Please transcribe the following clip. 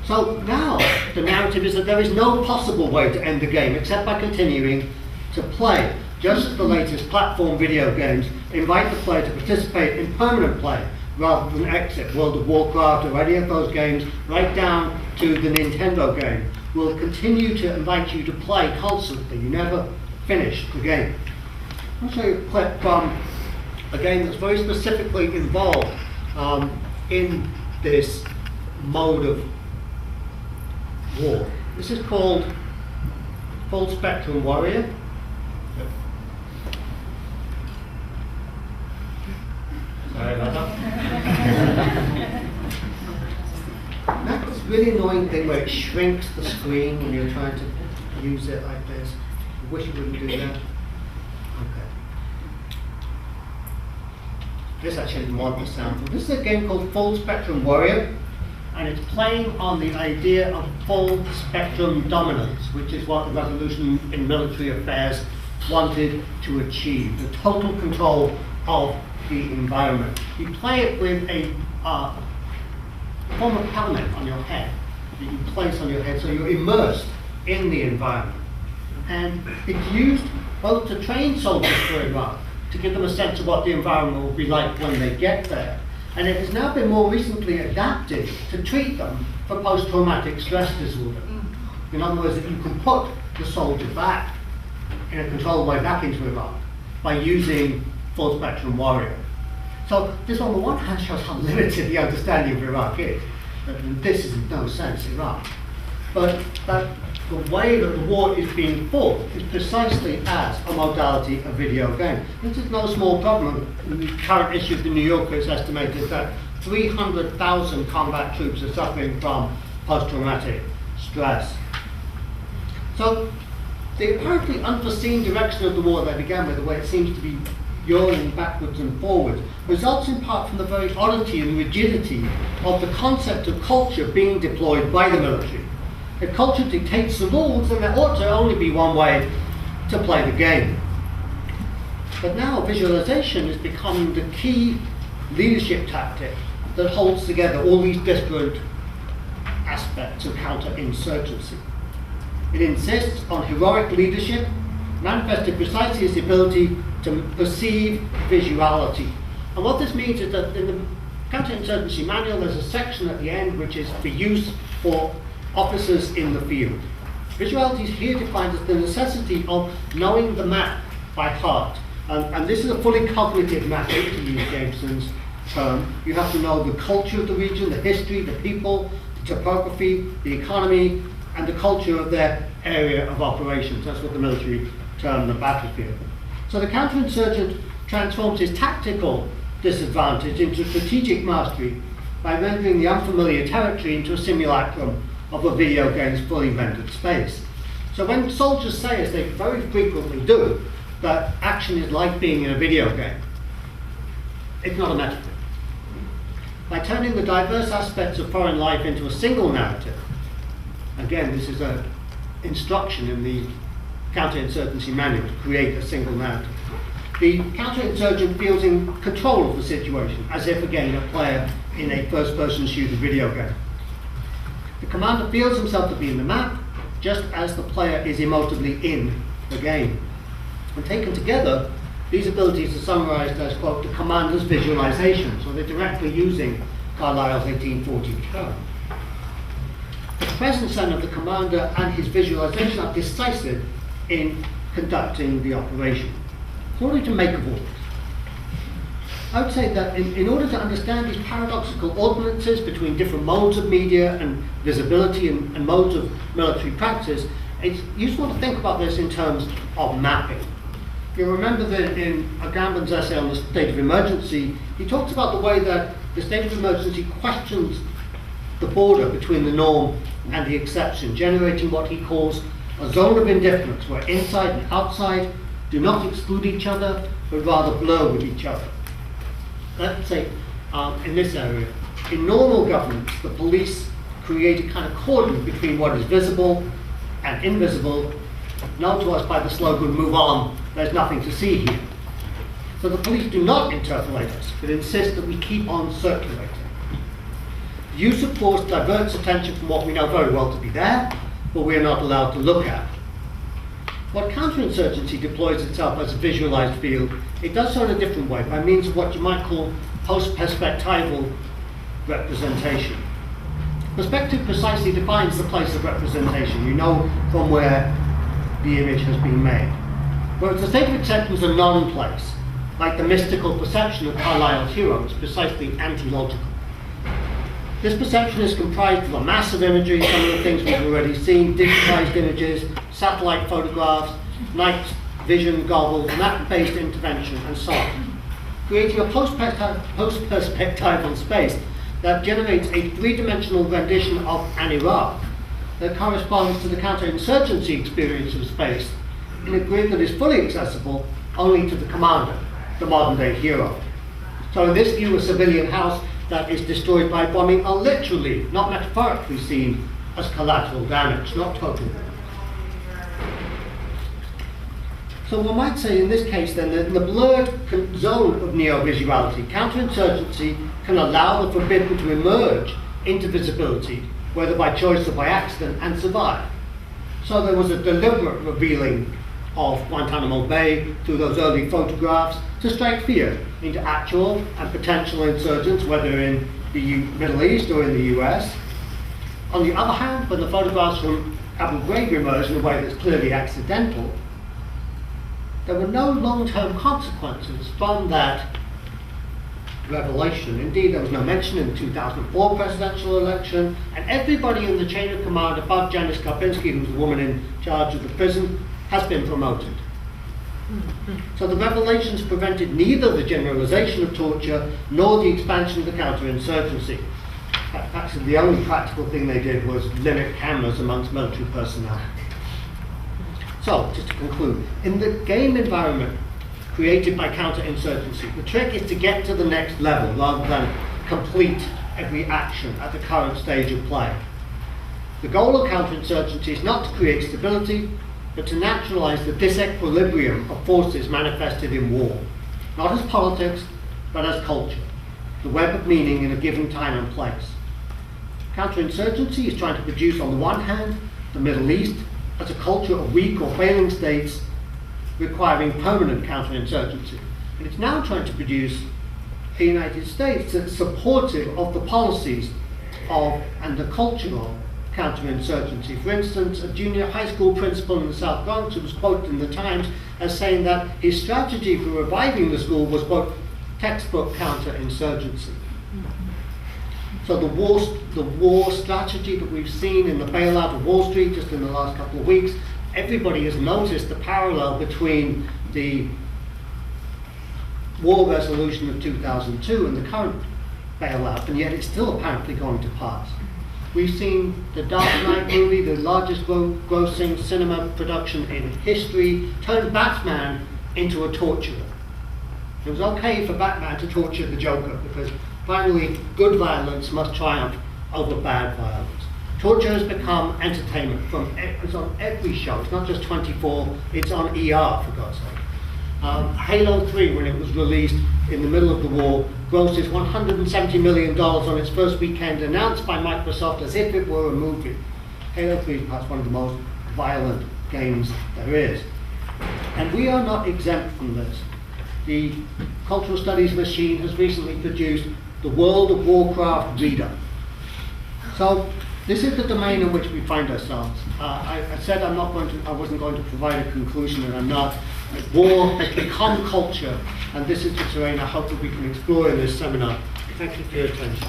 So now the narrative is that there is no possible way to end the game except by continuing to play, just as the latest platform video games invite the player to participate in permanent play rather than exit. World of Warcraft or any of those games, right down to the Nintendo game, will continue to invite you to play constantly. You never finish the game. I'll show you a clip from a game that's very specifically involved in this mode of war. This is called Full Spectrum Warrior. Sorry about that. That's this really annoying thing where it shrinks the screen when you're trying to use it like this. I wish it wouldn't do that. Okay. This actually didn't want the sound. This is a game called Full Spectrum Warrior, and it's playing on the idea of full spectrum dominance, which is what the Revolution in Military Affairs wanted to achieve, the total control of the environment. You play it with a form of helmet on your head that you place on your head, so you're immersed in the environment. And it's used both to train soldiers for Iraq, to give them a sense of what the environment will be like when they get there. And it has now been more recently adapted to treat them for post-traumatic stress disorder. In other words, that you can put the soldier back in a controlled way back into Iraq by using Full Spectrum Warrior. So this on the one hand shows how limited the understanding of Iraq is. This is in no sense Iraq. But that the way that the war is being fought is precisely as a modality of video game. This is no small problem. In the current issue of the New Yorker, it's estimated that 300,000 combat troops are suffering from post-traumatic stress. So the apparently unforeseen direction of the war they began with, the way it seems to be yawing backwards and forwards, results in part from the very oddity and rigidity of the concept of culture being deployed by the military. If culture dictates the rules, then there ought to only be one way to play the game. But now visualization is becoming the key leadership tactic that holds together all these disparate aspects of counterinsurgency. It insists on heroic leadership, manifested precisely as the ability to perceive visuality. And what this means is that in the counterinsurgency manual, there's a section at the end which is for use for officers in the field. Visuality is here defined as the necessity of knowing the map by heart. And this is a fully cognitive mapping, to use Jameson's term. You have to know the culture of the region, the history, the people, the topography, the economy, and the culture of their area of operations. That's what the military term the battlefield. So the counterinsurgent transforms his tactical disadvantage into strategic mastery by rendering the unfamiliar territory into a simulacrum of a video game's fully rendered space. So when soldiers say, as they very frequently do, that action is like being in a video game, it's not a metaphor. By turning the diverse aspects of foreign life into a single narrative, again, this is an instruction in the counterinsurgency manual to create a single narrative. The counterinsurgent feels in control of the situation, as if, again, a player in a first-person shooter video game. The commander feels himself to be in the map, just as the player is emotively in the game. And taken together, these abilities are summarized as, quote, the commander's visualization. So they're directly using Carlyle's 1840 term. The presence then of the commander and his visualization are decisive in conducting the operation. So what are we to make of all this? I would say that in order to understand these paradoxical ordinances between different modes of media and visibility and modes of military practice, it's useful to think about this in terms of mapping. You'll remember that in Agamben's essay on the state of emergency, he talks about the way that the state of emergency questions the border between the norm and the exception, generating what he calls a zone of indifference, where inside and outside do not exclude each other, but rather blur with each other. Let's say, in this area, in normal governments, the police create a kind of cordon between what is visible and invisible, known to us by the slogan, "Move on, there's nothing to see here." So the police do not interpolate us, but insist that we keep on circulating. Use of force diverts attention from what we know very well to be there, but we are not allowed to look at. When counterinsurgency deploys itself as a visualized field, it does so in a different way, by means of what you might call post-perspectival representation. Perspective precisely defines the place of representation. You know from where the image has been made. Whereas the state of exception is a non-place, like the mystical perception of Carlyle's hero, is precisely anti-logical. This perception is comprised of a mass of imagery, some of the things we've already seen, digitized images, satellite photographs, night vision goggles, map-based intervention, and so on, creating a post-perspectival space that generates a three-dimensional rendition of an Iraq that corresponds to the counterinsurgency experience of space in a grid that is fully accessible only to the commander, the modern-day hero. So in this view, a civilian house that is destroyed by bombing are literally, not metaphorically, seen as collateral damage, not total. So one might say in this case then that in the blurred zone of neo-visuality, counterinsurgency can allow the forbidden to emerge into visibility, whether by choice or by accident, and survive. So there was a deliberate revealing of Guantanamo Bay through those early photographs to strike fear into actual and potential insurgents, whether in the Middle East or in the US. On the other hand, when the photographs from Abu Ghraib emerged in a way that's clearly accidental, there were no long-term consequences from that revelation. Indeed, there was no mention in the 2004 presidential election, and everybody in the chain of command above Janice Karpinski, who's the woman in charge of the prison, has been promoted. So the revelations prevented neither the generalization of torture nor the expansion of the counterinsurgency. Actually, the only practical thing they did was limit cameras amongst military personnel. So, just to conclude, in the game environment created by counterinsurgency, the trick is to get to the next level rather than complete every action at the current stage of play. The goal of counterinsurgency is not to create stability, but to naturalize the disequilibrium of forces manifested in war, not as politics, but as culture, the web of meaning in a given time and place. Counterinsurgency is trying to produce, on the one hand, the Middle East as a culture of weak or failing states requiring permanent counterinsurgency. And it's now trying to produce a United States that's supportive of the policies of and the culture of counterinsurgency. For instance, a junior high school principal in the South Bronx who was quoted in the Times as saying that his strategy for reviving the school was, quote, textbook counterinsurgency. So the war strategy that we've seen in the bailout of Wall Street just in the last couple of weeks, everybody has noticed the parallel between the war resolution of 2002 and the current bailout, and yet it's still apparently going to pass. We've seen the Dark Knight movie, the largest grossing cinema production in history, turn Batman into a torturer. It was okay for Batman to torture the Joker because finally good violence must triumph over bad violence. Torture has become entertainment. It's on every show. It's not just 24, it's on ER, for God's sake. Halo 3, when it was released in the middle of the war, grosses $170 million on its first weekend, announced by Microsoft as if it were a movie. Halo 3 is perhaps one of the most violent games there is. And we are not exempt from this. The Cultural Studies machine has recently produced the World of Warcraft Reader. So this is the domain in which we find ourselves. I said I wasn't going to provide a conclusion, and I'm not. War has become culture, and this is the terrain I hope that we can explore in this seminar. Thank you for your attention.